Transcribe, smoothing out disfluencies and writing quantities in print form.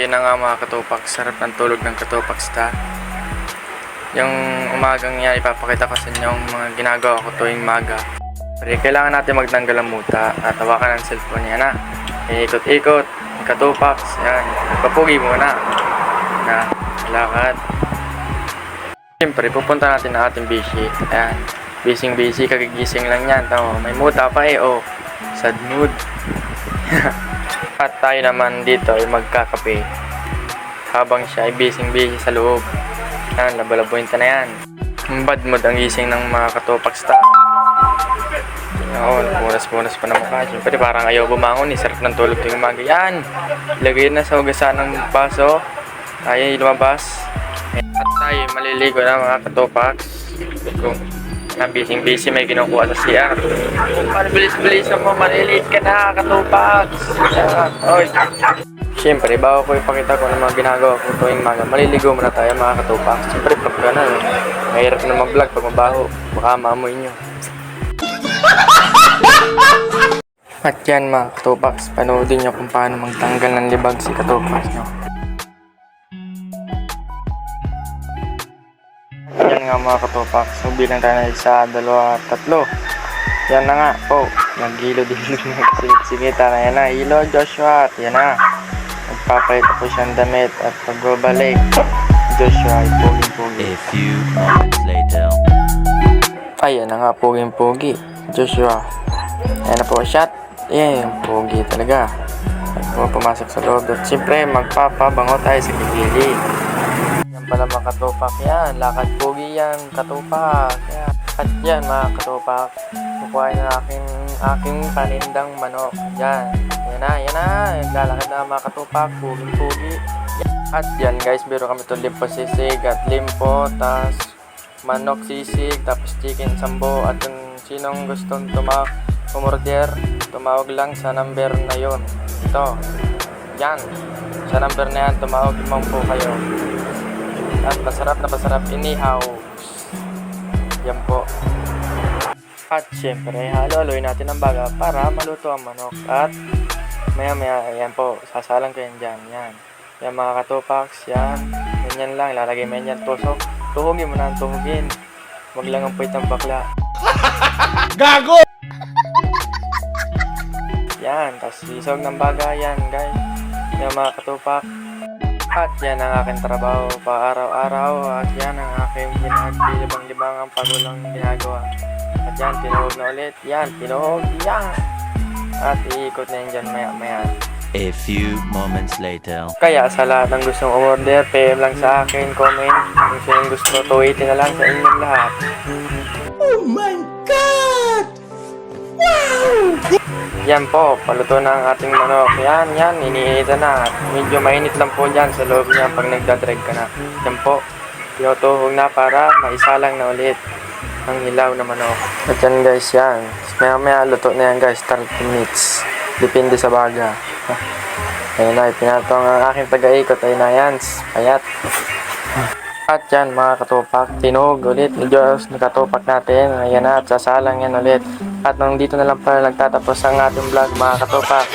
Ayun na nga mga katupak, sarap ng tulog ng katupaksta. Yung umagang yan, ipapakita ko sa inyo yung mga ginagawa ko tuwing maga. Pero kailangan natin magtanggal ang muta at hawakan ng cellphone yan na. Ikot-ikot, katupaks, yan. Papugi muna. Na, lakad. Siyempre, pupunta natin ang ating bishi. Ayan, busy, kagigising lang yan. Tama, may muta pa oh. Sad mood. At tayo naman dito ay magkakape habang siya ay busy sa loob. Yan, labalabuin ta na yan. Bad mood ang gising ng mga katupaksta. Oo, punas pa na mukha. Siyempre parang ayaw bumangon, sarap ng tulog tuwing umaga. Yan, ilagay na sa hugasan ng baso. Tayo lumabas. At tayo maliligo na mga katupaks. Kung busy may kinukuha sa CR. Para bilis-bilis mo, maliliit ka na, katupaks. Oy. Siyempre, bago ko ipakita ko ng mga ginagawa ko tuwing maga, maliligo muna tayo mga katupaks. Siyempre, pag gano'n, mahirap na mag-vlog pag mabaho. Baka maamoy nyo. At yan mga katupaks, panoodin nyo kung paano magtanggal ng libag si katupaks nyo. Yan nga mga katupaks, so bilang tayo na 1, 2, 3. Yan na nga po, naghilod-hilod nagsigit-sigita na yan na. Hilo Joshua, at yan na. Magpapalita po siyang damit at pagbabalik. Joshua ay puging-pugi. A few moments later. Ayan na nga, puging-pugi. Joshua. Ayan na po, shot. Ayan, pugi talaga. At pumasok sa loob. At siyempre, magpapabango tayo sa gilili. Yan pala mga katupak yan. Lakad pugi yan, katupak. Yan. At yan mga katupak. Kukuhain na aking panindang manok. Yan. Yan na. Lalakad na mga katupak. Pugi-pugi. At yan guys, biro kami itong limpo sisig at limpo. Tas manok sisig. Tapos chicken sambo. At yung sinong gustong umorder, tumawag lang sa number na yon. Ito. Yan. Sa number na yan, tumawag limang po kayo. At masarap inihaw. Yan po. At syempre, halo-haloy natin ang baga para maluto ang manok. At maya-maya, ayan po, sasalang ko yan dyan. Yan. Yan mga katupaks, yan. Ganyan lang, ilalagay mo yan tusok. Tuhugin mo na ang tuhugin. Huwag lang ang puwit ng bakla. Gago! Yan, tapos isog ng baga yan guys. Yan mga katupak. At yan ang aking trabaho pa araw-araw. At yan ang aking libang-libang ang pagulang ginagawa. At yan, tinuhog na ulit. Yan, tinuhog. Yan. At iikot na yan dyan maya-maya. A few moments later. Kaya sa lahat ng gustong umorder, PM lang sa akin, comment. Kung sinong gusto, tuwitin na lang sa inyong lahat. Oh my God! Wow! Yan po, paluto na ang ating manok. Yan, iniinitan na. Medyo mainit lang po dyan sa loob niya pag nagdadrive ka na. Yan po, tinutuhog na para maisalang na ulit ang hilaw na manok. At yan guys, yan. Maya luto na yan guys, 30 minutes. Depende sa baga. Ayun na, pinatong ang aking taga-ikot. Ayun na yan, payat. At yan mga katupak, tinuhog ulit ni Diyos, nakatupak natin. Ayan na, at sasalang yan ulit. At nung dito na lang pala nagtatapos ang ating vlog mga katupak.